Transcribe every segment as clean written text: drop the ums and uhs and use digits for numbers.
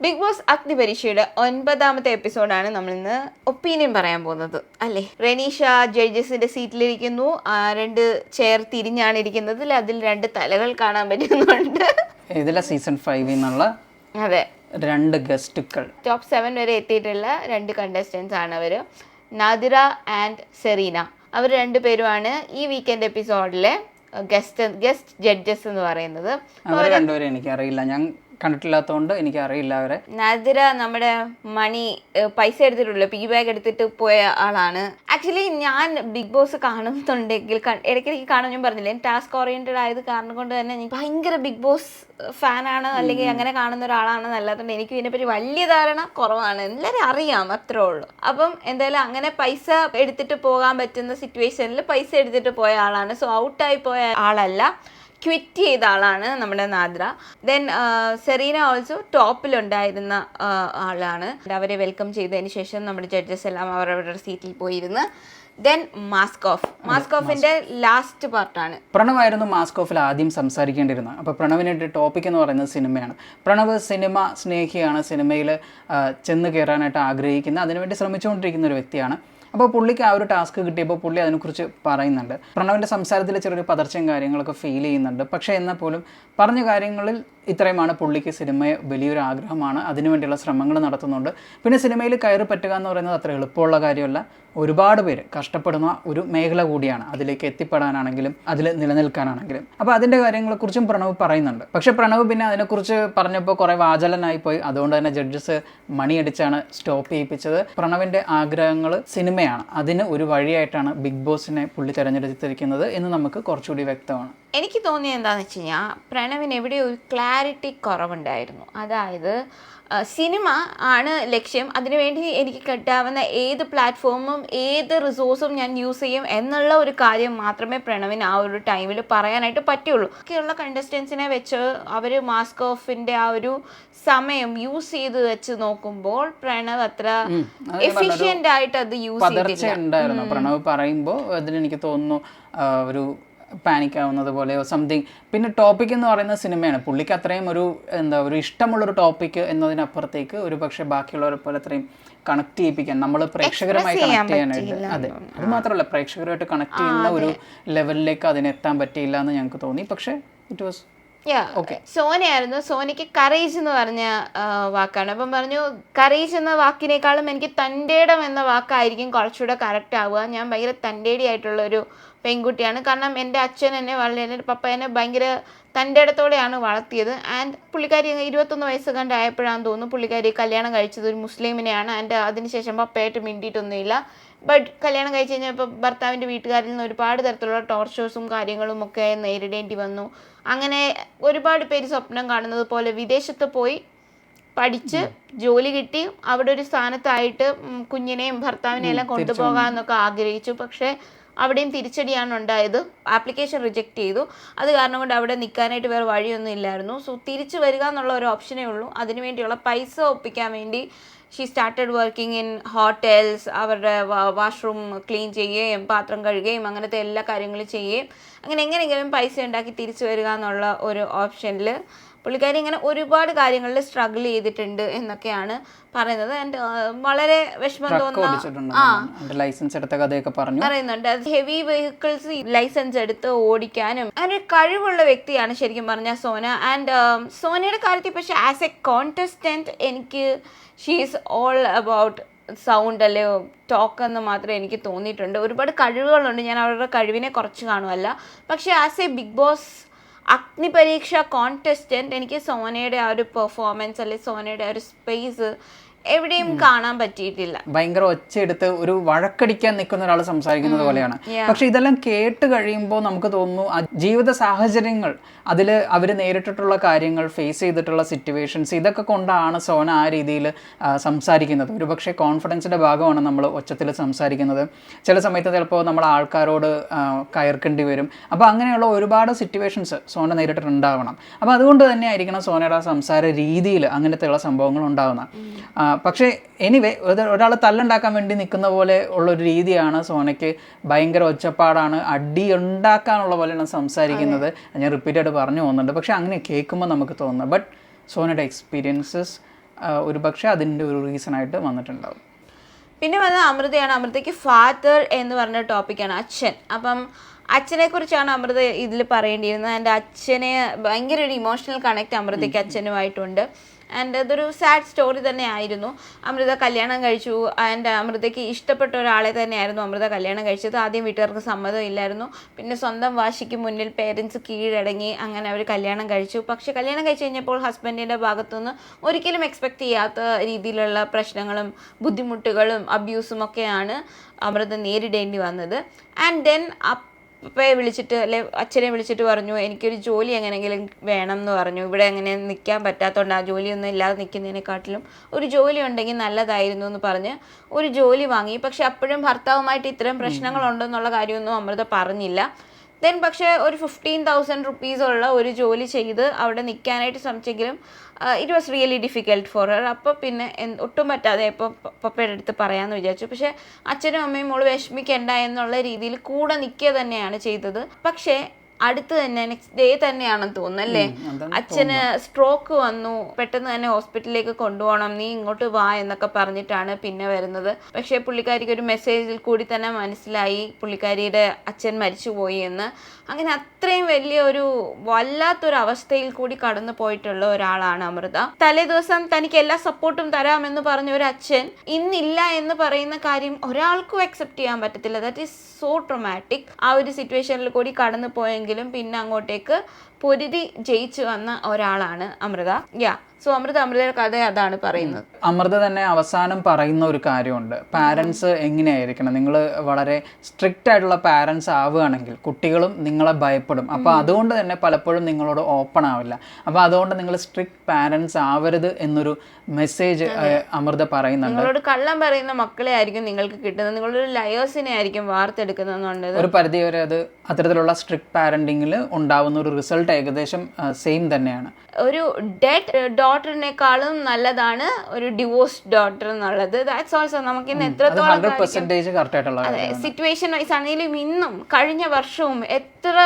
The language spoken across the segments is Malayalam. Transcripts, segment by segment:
ബിഗ് ബോസ് അഗ്നിപരീക്ഷയുടെ 9ാമത്തെ എപ്പിസോഡാണ് നമ്മൾ ഇന്ന് ഒപ്പീനിയൻ പറയാൻ പോകുന്നത് അല്ലേ. റെനീഷ ജഡ്ജസിന്റെ സീറ്റിലിരിക്കുന്നു. 2 ചെയർ തിരിഞ്ഞാണ് ഇരിക്കുന്നത്. അതിൽ 2 തലകൾ കാണാൻ പറ്റുന്നുണ്ട്. ഇതിലെ സീസൺ 5 എന്നുള്ള അതെ 2 ഗസ്റ്റുകൾ ടോപ്പ് 7 വരെ എത്തിയിട്ടുള്ള 2 കണ്ടസ്റ്റൻസ് ആണ് അവര്, നാദിറ ആൻഡ് സെറീന. അവർ 2 പേരുമാണ് ഈ വീക്കെൻഡ് എപ്പിസോഡിലെ ഗസ്റ്റ് ജഡ്ജസ് എന്ന് പറയുന്നത്. അവർ രണ്ടുപേരും എനിക്കറിയില്ല, ഞാൻ കണ്ടിട്ടില്ലാത്തതുകൊണ്ട് എനിക്ക് അറിയില്ല അവരെ. നാദിറ നമ്മുടെ പൈസ എടുത്തിട്ടുള്ള പി ബാഗ് എടുത്തിട്ട് പോയ ആളാണ്. ആക്ച്വലി ഞാൻ ബിഗ് ബോസ് കാണുന്നുണ്ടെങ്കിൽ ഇടയ്ക്കിടയ്ക്ക് കാണും. ഞാൻ പറഞ്ഞില്ലേ, ടാസ്ക് ഓറിയന്റഡ് ആയത് കാരണം കൊണ്ട് തന്നെ എനിക്ക് ഭയങ്കര ബിഗ് ബോസ് ഫാനാണ്, അല്ലെങ്കിൽ അങ്ങനെ കാണുന്ന ഒരാളാണെന്ന് അല്ലാത്തതുകൊണ്ട് എനിക്ക് ഇതിനെപ്പറ്റി വലിയ ധാരണ കുറവാണ്. എല്ലാവരും അറിയാം, അത്രേ ഉള്ളൂ. അപ്പം എന്തായാലും അങ്ങനെ പൈസ എടുത്തിട്ട് പോകാൻ പറ്റുന്ന സിറ്റുവേഷനിൽ പൈസ എടുത്തിട്ട് പോയ ആളാണ്. സോ ഔട്ടായി പോയ ആളല്ല, ക്വിറ്റ് ചെയ്ത ആളാണ് നമ്മുടെ നാദിറ. ദെൻ സെറീന ഓൾസോ ടോപ്പിലുണ്ടായിരുന്ന ആളാണ്. അവരെ വെൽക്കം ചെയ്തതിന് ശേഷം നമ്മുടെ ജഡ്ജസ് എല്ലാം അവരവരുടെ സീറ്റിൽ പോയിരുന്ന് ദെൻ മാസ്ക് ഓഫിന്റെ ലാസ്റ്റ് പാർട്ടാണ്. പ്രണവായിരുന്നു മാസ്ക് ഓഫിൽ ആദ്യം സംസാരിക്കേണ്ടിരുന്നത്. അപ്പോൾ പ്രണവിൻ്റെ ടോപ്പിക് എന്ന് പറയുന്നത് സിനിമയാണ്. പ്രണവ് സിനിമ സ്നേഹിയാണ്, സിനിമയിൽ ചെന്ന് കയറാനായിട്ട് ആഗ്രഹിക്കുന്ന, അതിനുവേണ്ടി ശ്രമിച്ചുകൊണ്ടിരിക്കുന്ന ഒരു വ്യക്തിയാണ്. അപ്പോൾ പുള്ളിക്ക് ആ ഒരു ടാസ്ക് കിട്ടിയപ്പോൾ പുള്ളി അതിനെക്കുറിച്ച് പറയുന്നുണ്ട്. പ്രണവിൻ്റെ സംസാരത്തിൽ ചെറിയൊരു പതർച്ചയും കാര്യങ്ങളൊക്കെ ഫീൽ ചെയ്യുന്നുണ്ട്. പക്ഷേ എന്നാൽ പോലും പറഞ്ഞ കാര്യങ്ങളിൽ ഇത്രയുമാണ്, പുള്ളിക്ക് സിനിമയെ വലിയൊരു ആഗ്രഹമാണ്, അതിനുവേണ്ടിയുള്ള ശ്രമങ്ങൾ നടത്തുന്നുണ്ട്. പിന്നെ സിനിമയിൽ കയറി പറ്റുക എന്ന് പറയുന്നത് അത്ര എളുപ്പമുള്ള കാര്യമല്ല. ഒരുപാട് പേര് കഷ്ടപ്പെടുന്ന ഒരു മേഖല കൂടിയാണ്, അതിലേക്ക് എത്തിപ്പെടാനാണെങ്കിലും അതിൽ നിലനിൽക്കാനാണെങ്കിലും. അപ്പോൾ അതിൻ്റെ കാര്യങ്ങളെക്കുറിച്ചും പ്രണവ് പറയുന്നുണ്ട്. പക്ഷേ പ്രണവ് പിന്നെ അതിനെക്കുറിച്ച് പറഞ്ഞപ്പോൾ കുറേ വാചാലനായിപ്പോയി. അതുകൊണ്ട് തന്നെ ജഡ്ജസ് മണിയടിച്ചാണ് സ്റ്റോപ്പ് ചെയ്യിപ്പിച്ചത്. പ്രണവിൻ്റെ ആഗ്രഹങ്ങൾ സിനിമയാണ്, അതിന് ഒരു വഴിയായിട്ടാണ് ബിഗ് ബോസിനെ പുള്ളി തിരഞ്ഞെടുത്തിരിക്കുന്നത് എന്ന് നമുക്ക് കുറച്ചുകൂടി വ്യക്തമാണ്. എനിക്ക് തോന്നിയത് എന്താണെന്ന് വെച്ച് കഴിഞ്ഞാൽ, പ്രണവിന് എവിടെയോ ഒരു ക്ലാരിറ്റി കുറവുണ്ടായിരുന്നു. അതായത് സിനിമ ആണ് ലക്ഷ്യം, അതിനുവേണ്ടി എനിക്ക് കിട്ടാവുന്ന ഏത് പ്ലാറ്റ്ഫോമും ഏത് റിസോഴ്സും ഞാൻ യൂസ് ചെയ്യും എന്നുള്ള ഒരു കാര്യം മാത്രമേ പ്രണവിന് ആ ഒരു ടൈമിൽ പറയാനായിട്ട് പറ്റുള്ളൂ. ഒക്കെയുള്ള കണ്ടസ്റ്റൻസിനെ വെച്ച് അവർ മാസ്ക് ഓഫിൻ്റെ ആ ഒരു സമയം യൂസ് ചെയ്ത് വെച്ച് നോക്കുമ്പോൾ പ്രണവ് അത്ര എഫിഷ്യൻ്റ് ആയിട്ട് അത് യൂസ് ചെയ്തിട്ടുണ്ടായിരുന്നു. പ്രണവ് പറയുമ്പോൾ അതിലെനിക്ക് തോന്നുന്നു ഒരു പാനിക് ആവുന്നത് പോലെയോ സംതിങ്. പിന്നെ ടോപ്പിക് എന്ന് പറയുന്ന സിനിമയാണ്, പുള്ളിക്ക് അത്രയും ഒരു ഇഷ്ടമുള്ളൊരു ടോപ്പിക് എന്നതിനപ്പുറത്തേക്ക് ഒരു പക്ഷേ ബാക്കിയുള്ളവരെ പോലെ അത്രയും കണക്ട് ചെയ്യിപ്പിക്കാൻ, നമ്മൾ പ്രേക്ഷകരുമായി കണക്ട് ചെയ്യാനായിട്ട്, അതെ, അത് മാത്രമല്ല പ്രേക്ഷകരുമായിട്ട് കണക്ട് ചെയ്യുന്ന ഒരു ലെവലിലേക്ക് അതിനെത്താൻ പറ്റിയില്ല എന്ന് ഞങ്ങൾക്ക് തോന്നി. പക്ഷേ ഇറ്റ് വാസ് സോനയായിരുന്നു. സോനയ്ക്ക് കറേജ് എന്ന് പറഞ്ഞ വാക്കാണ്. അപ്പം പറഞ്ഞു, കറേജ് എന്ന വാക്കിനേക്കാളും എനിക്ക് തൻ്റെടം എന്ന വാക്കായിരിക്കും കുറച്ചുകൂടെ കറക്റ്റ് ആവുക. ഞാൻ ഭയങ്കര തൻ്റെടി ആയിട്ടുള്ളൊരു പെൺകുട്ടിയാണ്. കാരണം എൻ്റെ അച്ഛൻ എന്നെ എൻ്റെ പപ്പ എന്നെ ഭയങ്കര തൻ്റെ ഇടത്തോടെയാണ് വളർത്തിയത്. ആൻഡ് പുള്ളിക്കാരി 21 വയസ്സ് കണ്ടായപ്പോഴാണെന്ന് തോന്നുന്നു പുള്ളിക്കാരി കല്യാണം കഴിച്ചത് ഒരു മുസ്ലിമിനെയാണ്. ആൻഡ് അതിനുശേഷം പപ്പയായിട്ട് മിണ്ടിയിട്ടൊന്നുമില്ല. ബട്ട് കല്യാണം കഴിച്ച് കഴിഞ്ഞപ്പോൾ ഭർത്താവിൻ്റെ വീട്ടുകാരിൽ നിന്ന് ഒരുപാട് തരത്തിലുള്ള ടോർച്ചേഴ്സും കാര്യങ്ങളും ഒക്കെ നേരിടേണ്ടി വന്നു. അങ്ങനെ ഒരുപാട് പേര് സ്വപ്നം കാണുന്നത് പോലെ വിദേശത്ത് പോയി പഠിച്ച് ജോലി കിട്ടി അവിടെ ഒരു സ്ഥാനത്തായിട്ട് കുഞ്ഞിനെയും ഭർത്താവിനെയും എല്ലാം കൊണ്ടുപോകാമെന്നൊക്കെ ആഗ്രഹിച്ചു. പക്ഷേ അവിടെയും തിരിച്ചടിയാണ് ഉണ്ടായത്. ആപ്ലിക്കേഷൻ റിജക്റ്റ് ചെയ്തു. അത് കാരണം കൊണ്ട് അവിടെ നിൽക്കാനായിട്ട് വേറെ വഴിയൊന്നും ഇല്ലായിരുന്നു. സോ തിരിച്ചു വരിക എന്നുള്ള ഒരു ഓപ്ഷനേ ഉള്ളൂ. അതിനുവേണ്ടിയുള്ള പൈസ ഒപ്പിക്കാൻ വേണ്ടി she started working in hotels. അവരുടെ വാഷ്റൂം ക്ലീൻ ചെയ്യുകയും പാത്രം കഴുകുകയും അങ്ങനത്തെ എല്ലാ കാര്യങ്ങളും ചെയ്യുകയും അങ്ങനെ എങ്ങനെയെങ്കിലും പൈസ ഉണ്ടാക്കി തിരിച്ചു വരിക എന്നുള്ള ഒരു ഓപ്ഷനിൽ പുള്ളിക്കാരി ഇങ്ങനെ ഒരുപാട് കാര്യങ്ങളിൽ സ്ട്രഗിൾ ചെയ്തിട്ടുണ്ട് എന്നൊക്കെയാണ് പറയുന്നത്. ആൻഡ് വളരെ വിഷമം തോന്നുന്ന ലൈസൻസ് എടുത്ത കഥയൊക്കെ പറയുന്നുണ്ട്. ഹെവി വെഹിക്കിൾസ് ലൈസൻസ് എടുത്ത് ഓടിക്കാനും അങ്ങനെ കഴിവുള്ള വ്യക്തിയാണ് ശരിക്കും പറഞ്ഞാൽ സോന. ആൻഡ് സോനയുടെ കാര്യത്തിൽ പക്ഷേ ആസ് എ കോൺടെസ്റ്റന്റ് എനിക്ക് she is all about sound അല്ലേ ടോക്ക് എന്ന് മാത്രമേ എനിക്ക് തോന്നിയിട്ടുണ്ട്. ഒരുപാട് കഴിവുകളുണ്ട്, ഞാൻ അവരുടെ കഴിവിനെ കുറച്ച് കാണുമല്ല. പക്ഷേ ആസ് എ ബിഗ് ബോസ് അഗ്നിപരീക്ഷ കോൺടെസ്റ്റന്റ് എനിക്ക് സോനയുടെ ആ ഒരു പെർഫോമൻസ് അല്ലെങ്കിൽ സോനയുടെ ആ ഒരു സ്പേസ് എവിടെയും കാണാൻ പറ്റിയിട്ടില്ല. ഭയങ്കര ഒച്ചയെടുത്ത് ഒരു വഴക്കടിക്കാൻ നിൽക്കുന്ന ഒരാൾ സംസാരിക്കുന്നത് പോലെയാണ്. പക്ഷെ ഇതെല്ലാം കേട്ട് കഴിയുമ്പോൾ നമുക്ക് തോന്നുന്നു ജീവിത സാഹചര്യങ്ങൾ, അതിൽ അവർ നേരിട്ടിട്ടുള്ള കാര്യങ്ങൾ, ഫേസ് ചെയ്തിട്ടുള്ള സിറ്റുവേഷൻസ്, ഇതൊക്കെ കൊണ്ടാണ് സോന ആ രീതിയിൽ സംസാരിക്കുന്നത്. ഒരു പക്ഷേ കോൺഫിഡൻസിൻ്റെ ഭാഗമാണ് നമ്മൾ ഒച്ചത്തിൽ സംസാരിക്കുന്നത്. ചില സമയത്ത് ചിലപ്പോൾ നമ്മൾ ആൾക്കാരോട് കയർക്കേണ്ടി വരും. അപ്പോൾ അങ്ങനെയുള്ള ഒരുപാട് സിറ്റുവേഷൻസ് സോന നേരിട്ടിട്ടുണ്ടാവണം. അപ്പോൾ അതുകൊണ്ട് തന്നെ ആയിരിക്കണം സോനയുടെ സംസാര രീതിയിൽ അങ്ങനത്തെയുള്ള സംഭവങ്ങൾ ഉണ്ടാകുന്നത്. പക്ഷേ എനിവേ ഒരാൾ തല്ലുണ്ടാക്കാൻ വേണ്ടി നിൽക്കുന്ന പോലെ ഉള്ളൊരു രീതിയാണ് സോനയ്ക്ക്. ഭയങ്കര ഒച്ചപ്പാടാണ്, അടി ഉണ്ടാക്കാനുള്ള പോലെയാണ് സംസാരിക്കുന്നത്. ഞാൻ റിപ്പീറ്റായിട്ട് പറഞ്ഞു പോകുന്നുണ്ട്. പക്ഷേ അങ്ങനെ കേൾക്കുമ്പോൾ നമുക്ക് തോന്നുന്നത്. ബട്ട് സോനയുടെ എക്സ്പീരിയൻസസ് ഒരു പക്ഷേ അതിൻ്റെ ഒരു റീസണായിട്ട് വന്നിട്ടുണ്ടാവും. പിന്നെ വന്നത് അമൃതയാണ്. അമൃതയ്ക്ക് ഫാദർ എന്ന് പറഞ്ഞ ടോപ്പിക്കാണ്, അച്ഛൻ. അപ്പം അച്ഛനെ കുറിച്ചാണ് അമൃത ഇതിൽ പറയേണ്ടിയിരുന്നത്. എൻ്റെ അച്ഛനെ ഭയങ്കര ഒരു ഇമോഷണൽ കണക്ട് അമൃതയ്ക്ക് അച്ഛനുമായിട്ടുണ്ട്. ആൻഡ് അതൊരു സാഡ് സ്റ്റോറി തന്നെ ആയിരുന്നു. അമൃത കല്യാണം കഴിച്ചു. ആൻഡ് അമൃതയ്ക്ക് ഇഷ്ടപ്പെട്ട ഒരാളെ തന്നെയായിരുന്നു അമൃത കല്യാണം കഴിച്ചത്. ആദ്യം വീട്ടുകാർക്ക് സമ്മതം ഇല്ലായിരുന്നു. പിന്നെ സ്വന്തം വാശിക്ക് മുന്നിൽ പേരൻസ് കീഴടങ്ങി അങ്ങനെ അവർ കല്യാണം കഴിച്ചു. പക്ഷേ കല്യാണം കഴിച്ച് കഴിഞ്ഞപ്പോൾ ഹസ്ബൻഡിൻ്റെ ഭാഗത്തുനിന്ന് ഒരിക്കലും എക്സ്പെക്റ്റ് ചെയ്യാത്ത രീതിയിലുള്ള പ്രശ്നങ്ങളും ബുദ്ധിമുട്ടുകളും അബ്യൂസും ഒക്കെയാണ് അമൃത നേരിടേണ്ടി വന്നത്. ആൻഡ് ദെൻ അപ്പയെ വിളിച്ചിട്ട് അച്ഛനെ വിളിച്ചിട്ട് പറഞ്ഞു, എനിക്കൊരു ജോലി എങ്ങനെയെങ്കിലും വേണം എന്ന് പറഞ്ഞു. ഇവിടെ അങ്ങനെ നിൽക്കാൻ പറ്റാത്തതുകൊണ്ട് ആ ജോലിയൊന്നും ഇല്ലാതെ നിൽക്കുന്നതിനെക്കാട്ടിലും ഒരു ജോലി ഉണ്ടെങ്കിൽ നല്ലതായിരുന്നു എന്ന് പറഞ്ഞ് ഒരു ജോലി വാങ്ങി. പക്ഷെ അപ്പോഴും ഭർത്താവുമായിട്ട് ഇത്തരം പ്രശ്നങ്ങളുണ്ടെന്നുള്ള കാര്യമൊന്നും അമൃത പറഞ്ഞില്ല. ദെൻ പക്ഷേ ഒരു 15,000 റുപ്പീസുള്ള ഒരു ജോലി ചെയ്ത് അവിടെ നിൽക്കാനായിട്ട് ശ്രമിച്ചെങ്കിലും it was really difficult for her. അപ്പോൾ പിന്നെ ഒട്ടും പറ്റാതെ ഇപ്പോൾ പപ്പയുടെ അടുത്ത് പറയാമെന്ന് വിചാരിച്ചു. പക്ഷേ അച്ഛനും അമ്മയും മോള് വിഷമിക്കണ്ട എന്നുള്ള രീതിയിൽ കൂടെ നിൽക്കുക തന്നെയാണ് ചെയ്തത്. പക്ഷേ അടുത്ത് തന്നെ നെക്സ്റ്റ് ഡേ തന്നെയാണെന്ന് തോന്നുന്നു അല്ലേ, അച്ഛന് സ്ട്രോക്ക് വന്നു. പെട്ടെന്ന് തന്നെ ഹോസ്പിറ്റലിലേക്ക് കൊണ്ടുപോകണം, നീ ഇങ്ങോട്ട് വാ എന്നൊക്കെ പറഞ്ഞിട്ടാണ് പിന്നെ വരുന്നത്. പക്ഷേ പുള്ളിക്കാരിക്ക് ഒരു മെസ്സേജിൽ കൂടി തന്നെ മനസ്സിലായി പുള്ളിക്കാരിയുടെ അച്ഛൻ മരിച്ചുപോയി എന്ന്. അങ്ങനെ അത്രയും വലിയ ഒരു വല്ലാത്തൊരു അവസ്ഥയിൽ കൂടി കടന്നു പോയിട്ടുള്ള ഒരാളാണ് അമൃത. തലേ ദിവസം തനിക്ക് എല്ലാ സപ്പോർട്ടും തരാമെന്ന് പറഞ്ഞ ഒരു അച്ഛൻ ഇന്നില്ല എന്ന് പറയുന്ന കാര്യം ഒരാൾക്കും അക്സെപ്റ്റ് ചെയ്യാൻ പറ്റത്തില്ല. That is so traumatic. ആ ഒരു സിറ്റുവേഷനിൽ കൂടി കടന്നു പോയെങ്കിലും പിന്നെ അങ്ങോട്ടേക്ക് പൊരുതി ജയിച്ചു വന്ന ഒരാളാണ് അമൃത. സോ അമൃതയുടെ കഥ അതാണ് പറയുന്നത്. അമൃത തന്നെ അവസാനം പറയുന്ന ഒരു കാര്യമുണ്ട്, പാരൻസ് എങ്ങനെയായിരിക്കണം. നിങ്ങൾ വളരെ സ്ട്രിക്റ്റ് ആയിട്ടുള്ള പാരൻസ് ആവുകയാണെങ്കിൽ കുട്ടികളും നിങ്ങളെ ഭയപ്പെടും. അപ്പോൾ അതുകൊണ്ട് തന്നെ പലപ്പോഴും നിങ്ങളോട് ഓപ്പൺ ആവില്ല. അപ്പോൾ അതുകൊണ്ട് നിങ്ങൾ സ്ട്രിക്റ്റ് പാരൻസ് ആവരുത് എന്നൊരു മെസ്സേജ് അമൃത പറയുന്നുണ്ട്. നിങ്ങളോട് കള്ളം പറയുന്ന മക്കളെ ആയിരിക്കും നിങ്ങൾക്ക് കിട്ടുന്നത്, നിങ്ങളൊരു ലയേഴ്സിനെ ആയിരിക്കും വാർത്തെടുക്കുന്നതെന്നുണ്ട്. ഒരു പരിധി വരെ അത് അത്തരത്തിലുള്ള സ്ട്രിക്റ്റ് പാരന്റിങ്ങിൽ ഉണ്ടാവുന്ന ഒരു റിസൾട്ട് ഏകദേശം സെയിം തന്നെയാണ്. ഒരു ഡെഡ് ഡോട്ടറിനേക്കാളും നല്ലതാണ് ഒരു ഡിവോഴ്സ്ഡ് ഡോട്ടർ എന്നുള്ളത്. ദാറ്റ്സ് ഓൾസോ നമുക്ക് ഇന്ന് എത്രത്തോളം സിറ്റുവേഷൻ വൈസ് ആണെങ്കിലും ഇന്നും കഴിഞ്ഞ വർഷവും എത്ര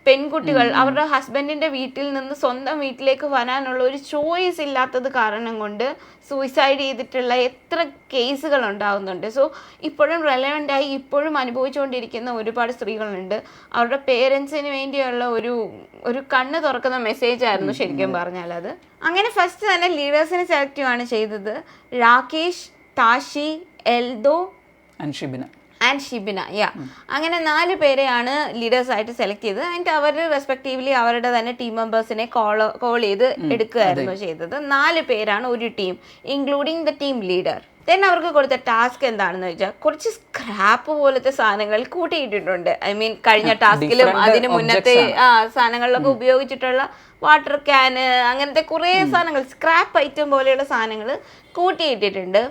പെൺകുട്ടികൾ അവരുടെ ഹസ്ബൻഡിന്റെ വീട്ടിൽ നിന്ന് സ്വന്തം വീട്ടിലേക്ക് വരാനുള്ള ഒരു ചോയ്സ് ഇല്ലാത്തത് കാരണം കൊണ്ട് സൂയിസൈഡ് ചെയ്തിട്ടുള്ള എത്ര കേസുകൾ ഉണ്ടാകുന്നുണ്ട്. സോ ഇപ്പോഴും റെലവൻ്റായി ഇപ്പോഴും അനുഭവിച്ചുകൊണ്ടിരിക്കുന്ന ഒരുപാട് സ്ത്രീകളുണ്ട്. അവരുടെ പേരൻസിന് വേണ്ടിയുള്ള ഒരു കണ്ണ് തുറക്കുന്ന മെസ്സേജ് ആയിരുന്നു ശരിക്കും പറഞ്ഞാൽ അത്. അങ്ങനെ ഫസ്റ്റ് തന്നെ ലീഡേഴ്സിനെ സെലക്ട് ചെയ്യുകയാണ് ചെയ്തത്. രാകേഷ്, താഷി, എൽദോ ആൻഡ് ഷിബിന. അങ്ങനെ 4 പേരെയാണ് ലീഡേഴ്സായിട്ട് സെലക്ട് ചെയ്തത്. ആൻഡ് അവർ റെസ്പെക്റ്റീവ്ലി അവരുടെ തന്നെ ടീം മെമ്പേഴ്സിനെ കോൾ ചെയ്ത് എടുക്കുകയായിരുന്നു ചെയ്തത്. 4 പേരാണ് ഒരു team, including the team leader. Then അവർക്ക് കൊടുത്ത ടാസ്ക് എന്താണെന്ന് വെച്ചാൽ കുറച്ച് സ്ക്രാപ്പ് പോലത്തെ സാധനങ്ങൾ കൂട്ടിയിട്ടിട്ടുണ്ട്. ഐ മീൻ കഴിഞ്ഞ ടാസ്കിലും അതിന് മുന്നത്തെ സാധനങ്ങളിലൊക്കെ ഉപയോഗിച്ചിട്ടുള്ള വാട്ടർ ക്യാന് അങ്ങനത്തെ കുറേ സാധനങ്ങൾ, സ്ക്രാപ്പ് ഐറ്റം പോലെയുള്ള സാധനങ്ങൾ കൂട്ടിയിട്ടിട്ടുണ്ട്.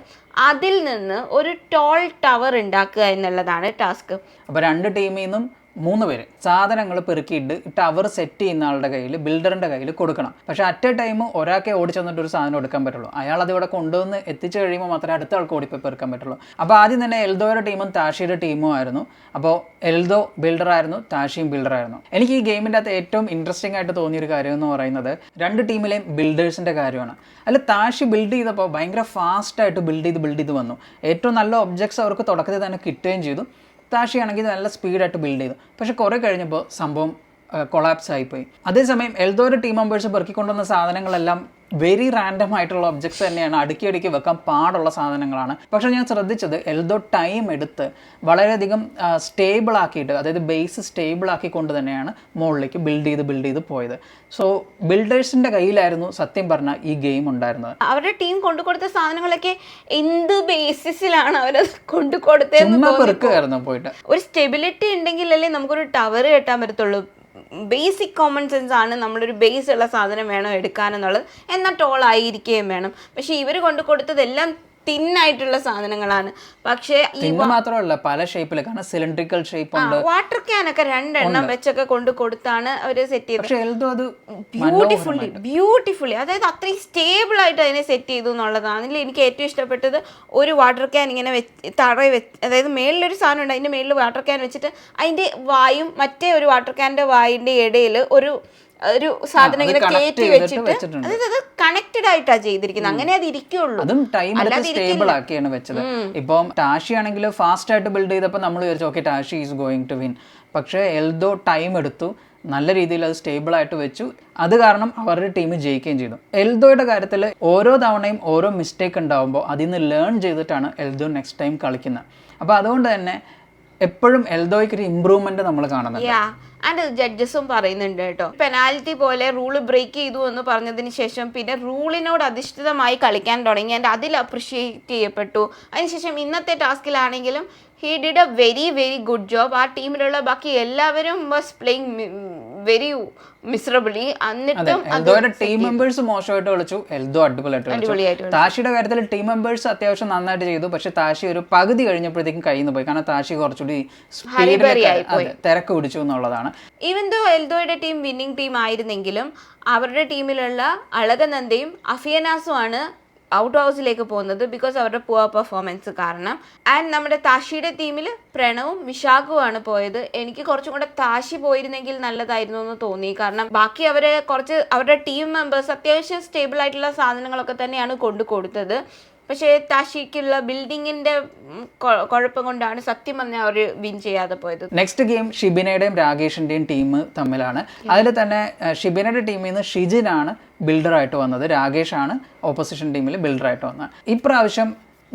അതിൽ നിന്ന് ഒരു ടോൾ ടവർ ഉണ്ടാക്കുക എന്നുള്ളതാണ് ടാസ്ക്. അപ്പോൾ 2 ടീമിൽ നിന്നും 3 പേര് സാധനങ്ങൾ പെറുക്കിയിട്ട് ടവർ സെറ്റ് ചെയ്യുന്ന ആളുടെ കയ്യിൽ, ബിൽഡറിൻ്റെ കയ്യിൽ കൊടുക്കണം. പക്ഷേ അറ്റ് എ ടൈം ഒരാൾക്ക് ഓടിച്ചു വന്നിട്ട് ഒരു സാധനം എടുക്കാൻ പറ്റുള്ളൂ. അയാൾ അതിവിടെ കൊണ്ടുവന്ന് എത്തിച്ചു കഴിയുമ്പോൾ മാത്രമേ അടുത്ത ആൾക്ക് ഓടിപ്പോയി പെറുക്കാൻ പറ്റുള്ളൂ. അപ്പോൾ ആദ്യം തന്നെ എൽദോയുടെ ടീമും താഷിയുടെ ടീമും ആയിരുന്നു. അപ്പോൾ എൽദോ ബിൽഡറായിരുന്നു, താഷിയും ബിൽഡറായിരുന്നു. എനിക്ക് ഈ ഗെയിമിൻ്റെ അകത്ത് ഏറ്റവും ഇൻട്രസ്റ്റിംഗ് ആയിട്ട് തോന്നിയൊരു കാര്യം എന്ന് പറയുന്നത് 2 ടീമിലെയും ബിൽഡേഴ്സിൻ്റെ കാര്യമാണ്. അല്ല, താഷി ബിൽഡ് ചെയ്തപ്പോൾ ഭയങ്കര ഫാസ്റ്റായിട്ട് ബിൽഡ് ചെയ്ത് വന്നു. ഏറ്റവും നല്ല ഒബ്ജക്ട്സ് അവർക്ക് തുടക്കത്തിൽ തന്നെ കിട്ടുകയും ചെയ്തു. താഷിയാണെങ്കിൽ നല്ല സ്പീഡായിട്ട് ബിൽഡ് ചെയ്തു. പക്ഷെ കുറേ കഴിഞ്ഞപ്പോൾ സംഭവം കൊളാപ്സ് ആയിപ്പോയി. അതേസമയം എൽദോയുടെ ടീം മെമ്പേഴ്സ് പെറുക്കിക്കൊണ്ടുവന്ന സാധനങ്ങളെല്ലാം വെരി റാൻഡം ആയിട്ടുള്ള ഒബ്ജക്ട്സ് തന്നെയാണ്, അടുക്കി വെക്കാൻ പാടുള്ള സാധനങ്ങളാണ്. പക്ഷേ ഞാൻ ശ്രദ്ധിച്ചത് എൽദോ ടൈം എടുത്ത് വളരെയധികം സ്റ്റേബിൾ ആക്കിയിട്ട്, അതായത് ബേസ് സ്റ്റേബിൾ ആക്കിക്കൊണ്ട് തന്നെയാണ് മുകളിലേക്ക് ബിൽഡ് ചെയ്ത് പോയത്. സോ ബിൽഡേഴ്സിൻ്റെ കയ്യിലായിരുന്നു സത്യം പറഞ്ഞാൽ ഈ ഗെയിം ഉണ്ടായിരുന്നത്. അവരുടെ ടീം കൊണ്ടുകൊടുത്ത സാധനങ്ങളൊക്കെ എന്ത് ബേസിസിലാണ് അവരത് കൊണ്ടുകൊടുത്തതെന്ന് പെറുക്കുകയായിരുന്നു പോയിട്ട്. ഒരു സ്റ്റെബിലിറ്റി ഉണ്ടെങ്കിലല്ലേ നമുക്കൊരു ടവർ കെട്ടാൻ പറ്റത്തുള്ളൂ. ബേസിക് കോമൺ സെൻസ് ആണ് നമ്മളൊരു ബേസ് ഉള്ള സാധനം വേണം എടുക്കാനെന്നുള്ളത്. എന്നാൽ ടോൾ ആയിരിക്കുകയും വേണം. പക്ഷെ ഇവർ കൊടുത്തതെല്ലാം തിന്നായിട്ടുള്ള സാധനങ്ങളാണ്. പക്ഷേ മാത്രമല്ല പല ഷേപ്പിൽ, കാരണം സിലിണ്ടറിക്കൽ ഷേപ്പ് ഉണ്ട്. വാട്ടർ ക്യാനൊക്കെ 2 എണ്ണം വെച്ചൊക്കെ കൊടുത്താണ് അവർ സെറ്റ് ചെയ്തത്. ബ്യൂട്ടിഫുള്ളി അതായത് അത്രയും സ്റ്റേബിൾ ആയിട്ട് അതിനെ സെറ്റ് ചെയ്തു എന്നുള്ളതാണ്. അതിൽ എനിക്ക് ഏറ്റവും ഇഷ്ടപ്പെട്ടത് ഒരു വാട്ടർ ക്യാൻ ഇങ്ങനെ അതായത് മേളിലൊരു സാധനം ഉണ്ട്, അതിൻ്റെ മേളിൽ വാട്ടർ ക്യാൻ വെച്ചിട്ട് അതിൻ്റെ വായും മറ്റേ ഒരു വാട്ടർ ക്യാൻ്റെ വായിൻ്റെ ഇടയിൽ ഒരു ഒരു സാധനം ഇങ്ങനെ connect കയറ്റി ചെയ്തിട്ട് വെച്ചിട്ട് അതായത് അത് കണക്റ്റഡ് ആയിട്ടാ ചെയ്തിരിക്കുന്നത്, അങ്ങനെ അത് ഇരിക്കുള്ളൂ. അതും ടൈം എടുത്ത് സ്റ്റേബിൾ ആക്കിയാണ് വെച്ചത്. ഇപ്പം ടാഷി ആണെങ്കിൽ ഫാസ്റ്റ് ആയിട്ട് ബിൽഡ് ചെയ്തപ്പോൾ നമ്മൾ വിചാരിച്ചു okay Tashi is going to win. പക്ഷേ എൽദോ ടൈം എടുത്തു, നല്ല രീതിയിൽ അത് സ്റ്റേബിൾ ആയിട്ട് വെച്ചു. അത് കാരണം അവരുടെ ടീം ജയിക്കുകയും ചെയ്തു. എൽദോയുടെ കാര്യത്തിൽ ഓരോ തവണയും ഓരോ മിസ്റ്റേക്ക് ഉണ്ടാകുമ്പോൾ അതിൽ നിന്ന് ലേൺ ചെയ്തിട്ടാണ് എൽദോ നെക്സ്റ്റ് ടൈം കളിക്കുന്നത്. അപ്പോൾ അതുകൊണ്ട് തന്നെ എപ്പോഴും എൽദോയ്ക്ക് ഒരു ഇമ്പ്രൂവ്മെന്റ് നമ്മൾ കാണുന്നുണ്ട്. ആൻഡ് ജഡ്ജസും പറയുന്നുണ്ട് കേട്ടോ, പെനാൽറ്റി പോലെ റൂള് ബ്രേക്ക് ചെയ്തു എന്ന് പറഞ്ഞതിന് ശേഷം പിന്നെ റൂളിനോട് അധിഷ്ഠിതമായി കളിക്കാൻ തുടങ്ങി ആൻഡ് അതിൽ അപ്രിഷിയേറ്റ് ചെയ്യപ്പെട്ടു. അതിനുശേഷം ഇന്നത്തെ ടാസ്കിലാണെങ്കിലും he did a very very good job. ആ ടീമിലുള്ള ബാക്കി എല്ലാവരും വാസ് പ്ലേയിങ് വെരി മിസറബിളി. എന്നിട്ടും ടീം മെമ്പേഴ്സ് മോശമായിട്ട് കളിച്ചു, എൽദോ അടിപൊളിയായിട്ട്. താഷിയുടെ കാര്യത്തിൽ ടീം മെമ്പേഴ്സ് അത്യാവശ്യം നന്നായിട്ട് ചെയ്തു, പക്ഷെ താഷി ഒരു പകുതി കഴിഞ്ഞപ്പോഴത്തേക്കും കയ്യിൽ നിന്ന് പോയി. കാരണം താഷി കുറച്ചുകൂടി തിരക്ക് പിടിച്ചു എന്നുള്ളതാണ്. ഈവൻ ദോ എൽദോയുടെ ടീം വിന്നിംഗ് ടീം ആയിരുന്നെങ്കിലും അവരുടെ ടീമിലുള്ള അളകനന്ദയും അഫിയനാസും ആണ് ഔട്ട് ഹൗസിലേക്ക് പോകുന്നത് ബിക്കോസ് അവരുടെ പുവർ പെർഫോമൻസ് കാരണം. ആൻഡ് നമ്മുടെ താഷിയുടെ ടീമിൽ പ്രണവും വിശാഖുമാണ് പോയത്. എനിക്ക് കുറച്ചും കൂടെ താഷി പോയിരുന്നെങ്കിൽ നല്ലതായിരുന്നു എന്ന് തോന്നി. കാരണം ബാക്കി അവരുടെ ടീം മെമ്പേഴ്സ് അത്യാവശ്യം സ്റ്റേബിൾ ആയിട്ടുള്ള സാധനങ്ങളൊക്കെ തന്നെയാണ് കൊണ്ടു കൊടുത്തത്. പക്ഷേ താഷിക്കുള്ള ബിൽഡിങ്ങിന്റെ കുഴപ്പം കൊണ്ടാണ് സത്യം പറഞ്ഞാൽ അവർ വിൻ ചെയ്യാതെ പോയത്. നെക്സ്റ്റ് ഗെയിം ഷിബിനയുടെയും രാകേഷിന്റെയും ടീം തമ്മിലാണ്. അതിൽ തന്നെ ഷിബിനയുടെ ടീമിൽ നിന്ന് ഷിജിനാണ് ബിൽഡറായിട്ട് വന്നത്, രാകേഷാണ് ഓപ്പോസിഷൻ ടീമിൽ ബിൽഡറായിട്ട് വന്നത്. ഇപ്രാവശ്യം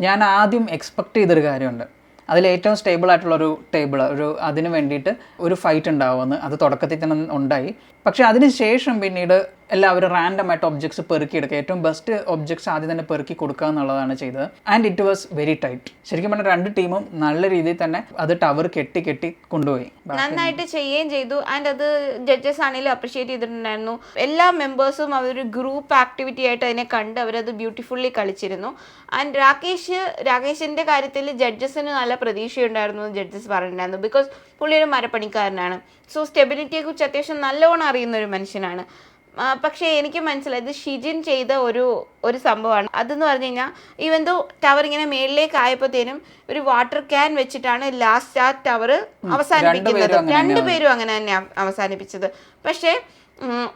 ഞാൻ ആദ്യം എക്സ്പെക്ട് ചെയ്തൊരു കാര്യമുണ്ട്, അതിൽ ഏറ്റവും സ്റ്റേബിൾ ആയിട്ടുള്ളൊരു അതിന് വേണ്ടിയിട്ട് ഒരു ഫൈറ്റ് ഉണ്ടാവുമെന്ന്. അത് തുടക്കത്തിൽ തന്നെ ഉണ്ടായി. പക്ഷെ അതിന് ശേഷം പിന്നീട് എല്ലാവരും റാൻഡമായിട്ട് ഒബ്ജക്ട്സ് പെറുക്കിയെടുക്കുക, ഏറ്റവും ബെസ്റ്റ് ഒബ്ജക്ട്സ് ആദ്യം തന്നെ പെറുക്കി കൊടുക്കുക എന്നുള്ളതാണ് ചെയ്തത്. And it was very tight. ശരിക്കും പറഞ്ഞാൽ രണ്ട് ടീമും നല്ല രീതിയിൽ തന്നെ അത് ടവർ കെട്ടി കൊണ്ടുപോയി, നന്നായിട്ട് ചെയ്യുകയും ചെയ്തു. ആൻഡ് അത് ജഡ്ജസ് ആണെങ്കിലും അപ്രിഷിയേറ്റ് ചെയ്തിട്ടുണ്ടായിരുന്നു. എല്ലാ മെമ്പേഴ്സും അവരൊരു ഗ്രൂപ്പ് ആക്ടിവിറ്റി ആയിട്ട് അതിനെ കണ്ട് അവരത് ബ്യൂട്ടിഫുള്ളി കളിച്ചിരുന്നു. ആൻഡ് രാകേഷിന്റെ കാര്യത്തിൽ ജഡ്ജസിന് നല്ല പ്രതീക്ഷയുണ്ടായിരുന്നു, ജഡ്ജസ് പറഞ്ഞിട്ടുണ്ടായിരുന്നു. ബിക്കോസ് പുള്ളി ഒരു മരപ്പണിക്കാരനാണ്, സോ സ്റ്റെബിലിറ്റിയെ കുറിച്ച് അത്യാവശ്യം നല്ലോണം അറിയുന്ന ഒരു മനുഷ്യനാണ്. പക്ഷേ എനിക്ക് മനസ്സിലായത് ഷിജിൻ ചെയ്ത ഒരു സംഭവമാണ്. അതെന്ന് പറഞ്ഞു കഴിഞ്ഞാൽ ഈവൻ ദോ ടവർ ഇങ്ങനെ മേളിലേക്ക് ആയപ്പോഴത്തേനും ഒരു വാട്ടർ ക്യാൻ വെച്ചിട്ടാണ് ലാസ്റ്റ് ആ ടവർ അവസാനിപ്പിക്കുന്നത്. രണ്ടുപേരും അങ്ങനെ തന്നെ അവസാനിപ്പിച്ചത്. പക്ഷേ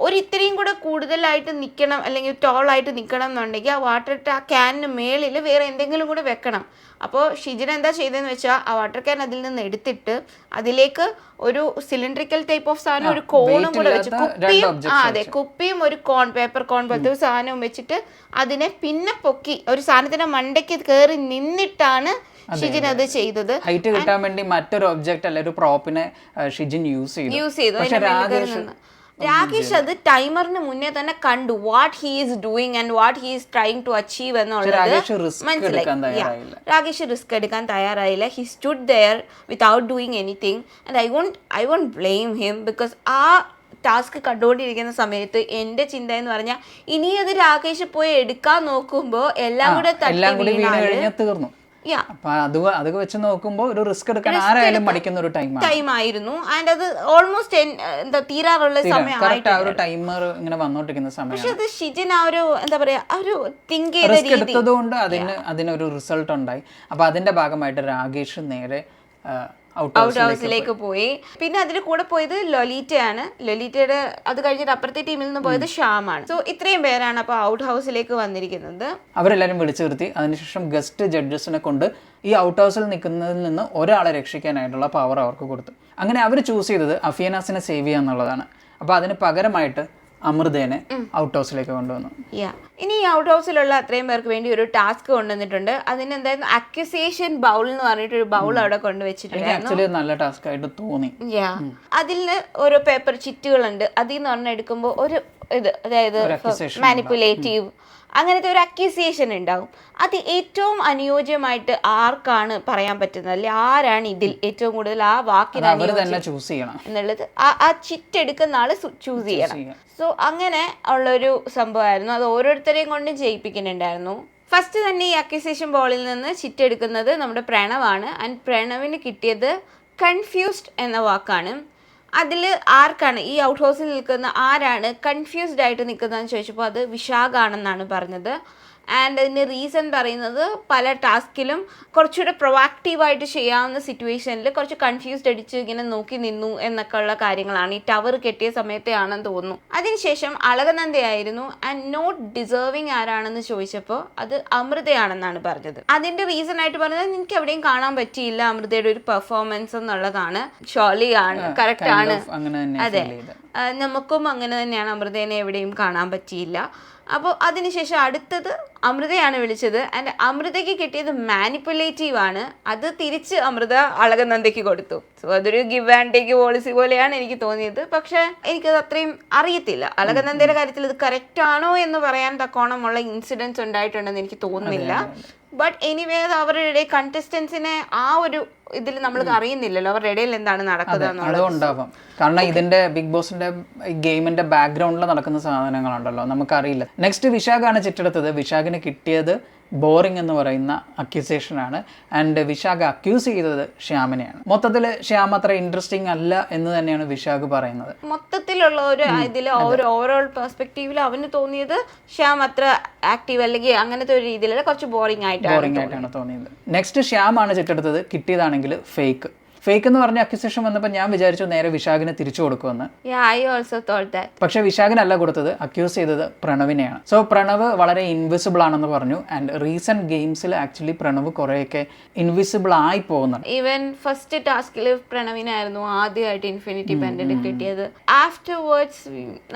ഒരു ഇത്രയും കൂടെ കൂടുതലായിട്ട് നിൽക്കണം അല്ലെങ്കിൽ ടോളായിട്ട് നിൽക്കണം എന്നുണ്ടെങ്കിൽ ആ വാട്ടർ ക്യാനിന് മേളിൽ വേറെ എന്തെങ്കിലും കൂടെ വെക്കണം. അപ്പോൾ ഷിജിൻ എന്താ ചെയ്തതെന്ന് വെച്ചാൽ ആ വാട്ടർ ക്യാൻ അതിൽ നിന്ന് എടുത്തിട്ട് അതിലേക്ക് ഒരു സിലിണ്ടറിക്കൽ ടൈപ്പ് ഓഫ് സാധനം, ഒരു കോണും കൂടെ വെച്ച് കുപ്പിയും ഒരു പേപ്പർ കോൺ പോലത്തെ ഒരു സാധനവും വെച്ചിട്ട് അതിനെ പിന്നെ പൊക്കി ഒരു സാധനത്തിന്റെ മണ്ടയ്ക്ക് കയറി നിന്നിട്ടാണ് ഷിജിൻ അത് ചെയ്തത്. ഹൈറ്റ് കിട്ടാൻ വേണ്ടി മറ്റൊരു ഒബ്ജക്റ്റ് അല്ലെ ഒരു പ്രോപ്പിനെ ഷിജിൻ യൂസ് ചെയ്തു. രാകേഷ് അത് ടൈമറിന് മുന്നേ തന്നെ കണ്ടു what he is doing and what he is trying to achieve എന്നുള്ളത് മനസ്സിലായി. രാകേഷ് റിസ്ക് എടുക്കാൻ തയ്യാറായില്ല. He stood there without doing anything and I won't blame him because ആ ടാസ്ക് കണ്ടുകൊണ്ടിരിക്കുന്ന സമയത്ത് എൻ്റെ ചിന്ത എന്ന് പറഞ്ഞാൽ ഇനി അത് രാകേഷ് പോയി എടുക്കാൻ നോക്കുമ്പോൾ എല്ലാം കൂടെ തീർന്നു. അതൊക്കെ വെച്ച് നോക്കുമ്പോൾ ഒരു റിസ്ക് എടുക്കാൻ ആരായാലും മടിക്കുന്ന ഒരു ടൈം ആയിരുന്നു. ആൻഡ് അത് ഓൾമോസ്റ്റ് എന്താ തീരാറുള്ള സമയം ടൈമർ ഇങ്ങനെ വന്നോണ്ടിരിക്കുന്ന സമയം. പക്ഷെ അത് ഷിജിൻ ആ ഒരു എന്താ പറയാ ഒരു തിങ്ക് ചെയ്ത രീതി എടുത്തതുകൊണ്ട് അതിനൊരു റിസൾട്ട് ഉണ്ടായി. അപ്പൊ അതിന്റെ ഭാഗമായിട്ട് രാകേഷ് നേരെ ഔട്ട് ഹൗസിലേക്ക് പോയി. പിന്നെ അതിൽ കൂടെ പോയത് ലൊലീറ്റയാണ്. ലൊലീറ്റയുടെ അത് കഴിഞ്ഞിട്ട് അപ്പുറത്തെ ടീമിൽ നിന്ന് പോയത് ഷ്യാമാണ്. സോ ഇത്രയും പേരാണ് അപ്പോൾ ഔട്ട് ഹൗസിലേക്ക് വന്നിരിക്കുന്നത്. അവരെല്ലാവരും വിളിച്ചു നിർത്തി. അതിനുശേഷം ഗസ്റ്റ് ജഡ്ജസിനെ കൊണ്ട് ഈ ഔട്ട് ഹൗസിൽ നിൽക്കുന്നതിൽ നിന്ന് ഒരാളെ രക്ഷിക്കാനായിട്ടുള്ള പവർ അവർക്ക് കൊടുത്തു. അങ്ങനെ അവർ ചൂസ് ചെയ്തത് അഫിയനാസിനെ സേവ് ചെയ്യുക എന്നുള്ളതാണ്. അപ്പോൾ അതിന് പകരമായിട്ട് അമൃതേനെ ഔട്ട് ഹൗസിലേക്ക് കൊണ്ടുവന്നു. ഇനി ഈ ഔട്ട് ഹൗസിലുള്ള അത്രയും പേർക്ക് വേണ്ടി ഒരു ടാസ്ക് കൊണ്ടുവന്നിട്ടുണ്ട്. അതിനെന്തായിരുന്നു അക്യുസേഷൻ ബൗൾ എന്ന് പറഞ്ഞിട്ട് ഒരു ബൗൾ അവിടെ കൊണ്ടുവച്ചിട്ടുണ്ടായിരുന്നു. നല്ല ടാസ്ക് ആയിട്ട് തോന്നി. അതിൽ ഓരോ പേപ്പർ ചിറ്റുകളുണ്ട്. അതിൽ നിന്ന് പറഞ്ഞ എടുക്കുമ്പോൾ ഒരു ഇത് അതായത് മാനിപ്പുലേറ്റീവ് അങ്ങനത്തെ ഒരു അക്യൂസിയേഷൻ ഉണ്ടാവും. അത് ഏറ്റവും അനുയോജ്യമായിട്ട് ആർക്കാണ് പറയാൻ പറ്റുന്നത്, അല്ലെ ആരാണ് ഇതിൽ ഏറ്റവും കൂടുതൽ ആ വാക്കിന് എന്നുള്ളത് ആ ചിറ്റ് എടുക്കുന്ന ആള് ചൂസ് ചെയ്യണം. സോ അങ്ങനെ ഉള്ളൊരു സംഭവമായിരുന്നു. അത് ഓരോരുത്തരെയും കൊണ്ടും ചെയ്യിപ്പിക്കുന്നുണ്ടായിരുന്നു. ഫസ്റ്റ് തന്നെ ഈ അക്യൂസിയേഷൻ ബോളിൽ നിന്ന് ചിറ്റ് എടുക്കുന്നത് നമ്മുടെ പ്രണവാണ്. ആൻഡ് പ്രണവിന് കിട്ടിയത് കൺഫ്യൂസ്ഡ് എന്ന വാക്കാണ്. അതിൽ ആർക്കാണ് ഈ ഔട്ട് ഹൗസിൽ നിൽക്കുന്ന ആരാണ് കൺഫ്യൂസ്ഡ് ആയിട്ട് നിൽക്കുന്നതെന്ന് ചോദിച്ചപ്പോൾ അത് വിശാഖാണെന്നാണ് പറഞ്ഞത്. ആൻഡ് അതിൻ്റെ റീസൺ പറയുന്നത് പല ടാസ്കിലും കുറച്ചുകൂടെ പ്രൊവാക്റ്റീവായിട്ട് ചെയ്യാവുന്ന സിറ്റുവേഷനിൽ കുറച്ച് കൺഫ്യൂസ്ഡ് അടിച്ച് ഇങ്ങനെ നോക്കി നിന്നു എന്നൊക്കെ ഉള്ള കാര്യങ്ങളാണ് ഈ ടവർ കെട്ടിയ സമയത്തെ ആണെന്ന് തോന്നുന്നു. അതിനുശേഷം അളകനന്ദയായിരുന്നു ആൻഡ് നോട്ട് ഡിസേർവിങ് ആരാണെന്ന് ചോദിച്ചപ്പോൾ അത് അമൃതയാണെന്നാണ് പറഞ്ഞത്. അതിൻ്റെ റീസൺ ആയിട്ട് പറഞ്ഞത് എനിക്ക് എവിടെയും കാണാൻ പറ്റിയില്ല അമൃതയുടെ ഒരു പെർഫോമൻസ് എന്നുള്ളതാണ്. ഷോർലി ആണ്, കറക്റ്റ് ആണ്. അതെ, നമുക്കും അങ്ങനെ തന്നെയാണ്, അമൃതേനെ എവിടെയും കാണാൻ പറ്റിയില്ല. അപ്പോൾ അതിനുശേഷം അടുത്തത് അമൃതയാണ് വിളിച്ചത് ആൻഡ് അമൃതയ്ക്ക് കിട്ടിയത് മാനിപ്പുലേറ്റീവ് ആണ്. അത് തിരിച്ച് അമൃത അളകനന്ദയ്ക്ക് കൊടുത്തു. സോ അതൊരു ഗിവ് ആൻഡ് ടേക്ക് പോളിസി പോലെയാണ് എനിക്ക് തോന്നിയത്. പക്ഷെ എനിക്കത് അത്രയും അറിയത്തില്ല, അളകനന്ദയുടെ കാര്യത്തിൽ ഇത് കറക്റ്റ് ആണോ എന്ന് പറയാൻ തക്കോണമുള്ള ഇൻസിഡൻസ് ഉണ്ടായിട്ടുണ്ടെന്ന് എനിക്ക് തോന്നുന്നില്ല. ബട്ട് എനിവേ അവരുടെ കണ്ടസ്റ്റൻസിനെ ആ ഒരു ഇതിൽ നമ്മൾ അറിയുന്നില്ലല്ലോ അവരുടെ ഇടയിൽ എന്താണ് നടക്കുന്നത്. അതുകൊണ്ടാവാം, കാരണം ഇതിന്റെ ബിഗ് ബോസിന്റെ ഗെയിമിന്റെ ബാക്ക്ഗ്രൗണ്ടിൽ നടക്കുന്ന സാധനങ്ങളുണ്ടല്ലോ, നമുക്കറിയില്ല. നെക്സ്റ്റ് വിശാഖാണ് ചിട്ടെടുത്തത്. വിശാഖിന് കിട്ടിയത് ബോറിംഗ് എന്ന് പറയുന്ന അക്യൂസേഷൻ ആണ്. ആൻഡ് വിശാഖ് അക്യൂസ് ചെയ്തത് ശ്യാമിനെയാണ്. മൊത്തത്തിൽ ശ്യാം അത്ര ഇൻട്രസ്റ്റിംഗ് അല്ല എന്ന് തന്നെയാണ് വിശാഖ് പറയുന്നത്. മൊത്തത്തിലുള്ള ഒരു ഇതിൽ ഒരു ഓവറോൾ പെർസ്പെക്റ്റീവിൽ അവന് തോന്നിയത് ശ്യാം അത്ര ആക്റ്റീവ് അല്ലെങ്കിൽ അങ്ങനത്തെ ഒരു രീതിയിലുള്ള കുറച്ച് ബോറിംഗ് ആയിട്ടാണ് തോന്നിയത്. നെക്സ്റ്റ് ശ്യാമാണ് ചിട്ടെടുത്തത്. കിട്ടിയതാണെങ്കിൽ ഫേക്ക്. ഫേക്ക് എന്ന് പറഞ്ഞ അക്യൂസേഷൻ വന്നപ്പോൾ ഞാൻ വിചാരിച്ചു നേരെ വിശാഖിന് തിരിച്ചു കൊടുക്കുമെന്ന്. പക്ഷെ വിശാഖിനല്ല കൊടുത്തത്, അക്യൂസ് ചെയ്തത് പ്രണവിനെയാണ്. സോ പ്രണവ് വളരെ ഇൻവിസിബിൾ ആണെന്ന് പറഞ്ഞു. ആൻഡ് റീസെന്റ് ഗെയിംസിൽ ആക്ച്വലി പ്രണവ് കുറെയൊക്കെ ഇൻവിസിബിൾ ആയി പോകുന്നുണ്ട്. ഈവൻ ഫസ്റ്റ് ടാസ്കിൽ പ്രണവിനായിരുന്നു ആദ്യമായിട്ട് ഇൻഫിനിറ്റി പെൻഡന്റ് കിട്ടിയത്. ആഫ്റ്റർവേർഡ്സ്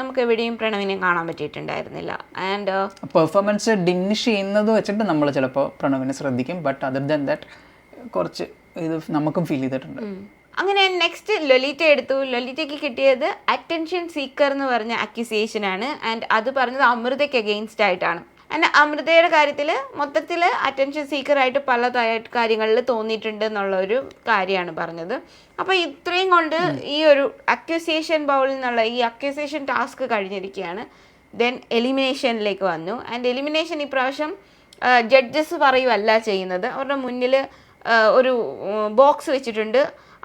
നമുക്ക് എവിടെയും പ്രണവിനെ കാണാൻ പറ്റിയിട്ടുണ്ടായിരുന്നില്ല. ആൻഡ് പെർഫോമൻസ് ഡിമിനിഷ് ചെയ്യുന്നത് വെച്ചിട്ട് നമ്മൾ ചിലപ്പോൾ പ്രണവിനെ ശ്രദ്ധിക്കും. ബട്ട് അതർ ദാൻ ദാറ്റ് കുറച്ച് ഇത് നമുക്കും ഫീൽ ചെയ്തിട്ടുണ്ട്. അങ്ങനെ നെക്സ്റ്റ് ലൊലീറ്റ എടുത്തു. ലൊലീറ്റയ്ക്ക് കിട്ടിയത് അറ്റൻഷൻ സീക്കർ എന്ന് പറഞ്ഞ അക്യൂസിയേഷൻ ആണ്. ആൻഡ് അത് പറഞ്ഞത് അമൃതയ്ക്ക് അഗെയിൻസ്റ്റ് ആയിട്ടാണ്. ആൻഡ് അമൃതയുടെ കാര്യത്തിൽ മൊത്തത്തിൽ അറ്റൻഷൻ സീക്കറായിട്ട് പല കാര്യങ്ങളിൽ തോന്നിയിട്ടുണ്ട് എന്നുള്ള ഒരു കാര്യമാണ് പറഞ്ഞത്. അപ്പോൾ ഇത്രയും കൊണ്ട് ഈ ഒരു അക്യൂസിയേഷൻ ബൗളിൽ നിന്നുള്ള ഈ അക്യൂസിയേഷൻ ടാസ്ക് കഴിഞ്ഞിരിക്കുകയാണ്. ദെൻ എലിമിനേഷനിലേക്ക് വന്നു. ആൻഡ് എലിമിനേഷൻ ഇപ്രാവശ്യം ജഡ്ജസ് പറയുകയല്ല ചെയ്യുന്നത്. അവരുടെ മുന്നിൽ ഒരു ബോക്സ് വെച്ചിട്ടുണ്ട്.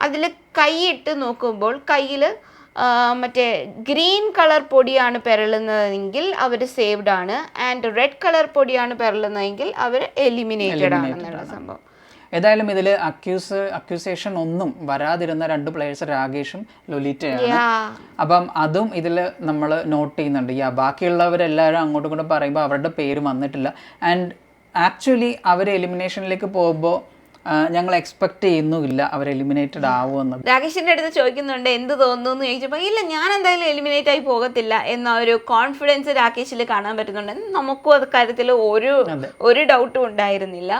അതിൽ കൈയിട്ട് നോക്കുമ്പോൾ കയ്യിൽ മറ്റേ ഗ്രീൻ കളർ പൊടിയാണ് പെരളുന്നതെങ്കിൽ അവർ സേവ്ഡ് ആണ്. ആൻഡ് റെഡ് കളർ പൊടിയാണ് പെരളുന്നതെങ്കിൽ അവർ എലിമിനേറ്റഡ് ആണെന്നുള്ള സംഭവം. ഏതായാലും ഇതിൽ അക്യൂസേഷൻ ഒന്നും വരാതിരുന്ന 2 പ്ലേയേഴ്സ് രാകേഷും ലൊലീറ്റയാണ്. അപ്പം അതും ഇതിൽ നമ്മൾ നോട്ട് ചെയ്യുന്നുണ്ട്. ബാക്കിയുള്ളവരെല്ലാവരും അങ്ങോട്ടും ഇങ്ങോട്ടും പറയുമ്പോൾ അവരുടെ പേര് വന്നിട്ടില്ല. ആൻഡ് ആക്ച്വലി അവർ എലിമിനേഷനിലേക്ക് പോകുമ്പോൾ ഞങ്ങൾ എക്സ്പെക്ട് ചെയ്യുന്നില്ല അവർ എലിമിനേറ്റഡ് ആവുമെന്ന്. രാകേഷിന്റെ അടുത്ത് ചോദിക്കുന്നുണ്ട് എന്ത് തോന്നുന്നു എന്ന് ചോദിച്ചപ്പോൾ ഇല്ല ഞാൻ എന്തായാലും എലിമിനേറ്റ് ആയി പോകത്തില്ല എന്ന ഒരു കോൺഫിഡൻസ് രാകേഷിൽ കാണാൻ പറ്റുന്നുണ്ട്. നമുക്കും അത് കാര്യത്തിൽ ഒരു ഡൗട്ടും ഉണ്ടായിരുന്നില്ല.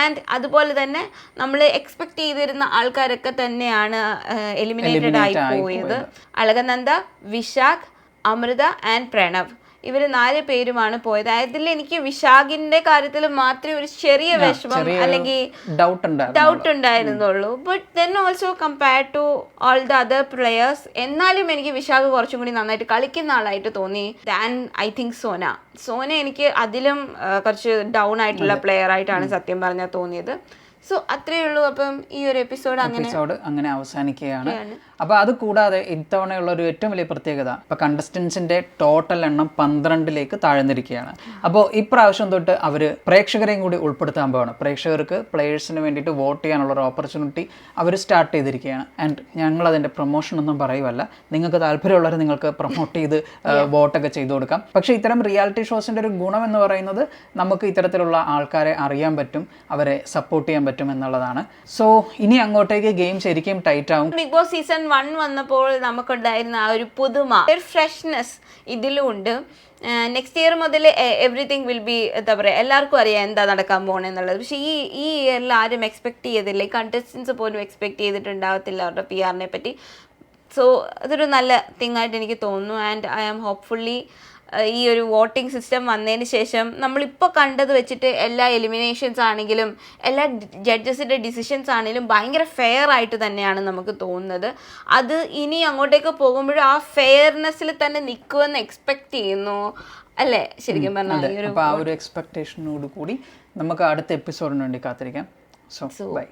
ആൻഡ് അതുപോലെ തന്നെ നമ്മൾ എക്സ്പെക്ട് ചെയ്തിരുന്ന ആൾക്കാരൊക്കെ തന്നെയാണ് എലിമിനേറ്റഡ് ആയി പോയത്. അളകനന്ദ, വിശാഖ്, അമൃത ആൻഡ് പ്രണവ്, ഇവർ 4 പേരുമാണ് പോയത്. അതിൽ എനിക്ക് വിശാഖിന്റെ കാര്യത്തിൽ മാത്രമേ ഒരു ചെറിയ വിഷമം അല്ലെങ്കിൽ ഡൗട്ട് ഉണ്ടായിരുന്നുള്ളൂ. But then also compared to all the other players എന്നാലും എനിക്ക് വിശാഖ് കുറച്ചും കൂടി നന്നായിട്ട് കളിക്കുന്ന ആളായിട്ട് തോന്നി ദാൻ ഐ തിങ്ക് സോന എനിക്ക് അതിലും കുറച്ച് ഡൗൺ ആയിട്ടുള്ള പ്ലെയർ ആയിട്ടാണ് സത്യം പറഞ്ഞാൽ തോന്നിയത്. സോ അത്രയേ ഉള്ളൂ. അപ്പം ഈ ഒരു എപ്പിസോഡ് അങ്ങനെ അവസാനിക്കുകയാണ്. അപ്പോൾ അത് കൂടാതെ ഇത്തവണയുള്ള ഒരു ഏറ്റവും വലിയ പ്രത്യേകത ഇപ്പോൾ കണ്ടസ്റ്റൻസിൻ്റെ ടോട്ടൽ എണ്ണം 12ലേക്ക് താഴ്ന്നിരിക്കുകയാണ്. അപ്പോൾ ഇപ്രാവശ്യം തൊട്ട് അവർ പ്രേക്ഷകരെയും കൂടി ഉൾപ്പെടുത്താൻ പോവാണ്. പ്രേക്ഷകർക്ക് പ്ലേയേഴ്സിന് വേണ്ടിയിട്ട് വോട്ട് ചെയ്യാനുള്ള ഒരു ഓപ്പർച്യൂണിറ്റി അവർ സ്റ്റാർട്ട് ചെയ്തിരിക്കുകയാണ്. ആൻഡ് ഞങ്ങളതിൻ്റെ പ്രൊമോഷൻ ഒന്നും പറയുമല്ല, നിങ്ങൾക്ക് താല്പര്യമുള്ളവർ നിങ്ങൾക്ക് പ്രൊമോട്ട് ചെയ്ത് വോട്ടൊക്കെ ചെയ്തു കൊടുക്കാം. പക്ഷേ ഇത്തരം റിയാലിറ്റി ഷോസിൻ്റെ ഒരു ഗുണം എന്ന് പറയുന്നത് നമുക്ക് ഇത്തരത്തിലുള്ള ആൾക്കാരെ അറിയാൻ പറ്റും, അവരെ സപ്പോർട്ട് ചെയ്യാൻ പറ്റും എന്നുള്ളതാണ്. സോ ഇനി അങ്ങോട്ടേക്ക് ഗെയിം ശരിക്കും ടൈറ്റ് ആവും. ബിഗ് ബോസ് സീസൺ 1 വന്നപ്പോൾ നമുക്കുണ്ടായിരുന്ന ആ ഒരു പുതുമ, ഒരു ഫ്രഷ്നെസ് ഇതിലും ഉണ്ട്. നെക്സ്റ്റ് ഇയർ മുതൽ എവറിത്തിങ് വിൽ ബി എന്താ പറയുക, എല്ലാവർക്കും അറിയാം എന്താ നടക്കാൻ പോകണമെന്നുള്ളത്. പക്ഷേ ഈ ഇയറിൽ ആരും എക്സ്പെക്ട് ചെയ്തില്ല, ഈ കണ്ടസ്റ്റൻസ് പോലും എക്സ്പെക്ട് ചെയ്തിട്ടുണ്ടാവത്തില്ല അവരുടെ PR-നെ പറ്റി. സോ അതൊരു നല്ല തിങ് ആയിട്ട് എനിക്ക് തോന്നുന്നു. ആൻഡ് ഐ ആം ഹോപ്പ്ഫുള്ളി ഈ ഒരു വോട്ടിംഗ് സിസ്റ്റം വന്നതിന് ശേഷം നമ്മളിപ്പോൾ കണ്ടത് വെച്ചിട്ട് എല്ലാ എലിമിനേഷൻസ് ആണെങ്കിലും എല്ലാ ജഡ്ജസിൻ്റെ ഡിസിഷൻസ് ആണെങ്കിലും ഭയങ്കര ഫെയർ ആയിട്ട് തന്നെയാണ് നമുക്ക് തോന്നുന്നത്. അത് ഇനി അങ്ങോട്ടേക്ക് പോകുമ്പോഴും ആ ഫെയർനെസ്സിൽ തന്നെ നിൽക്കുമെന്ന് എക്സ്പെക്ട് ചെയ്യുന്നു അല്ലേ ശരിക്കും പറഞ്ഞാൽ. ആ ഒരു എക്സ്പെക്ടേഷനോട് കൂടി നമുക്ക് അടുത്ത എപ്പിസോഡിന് വേണ്ടി കാത്തിരിക്കാം. So by.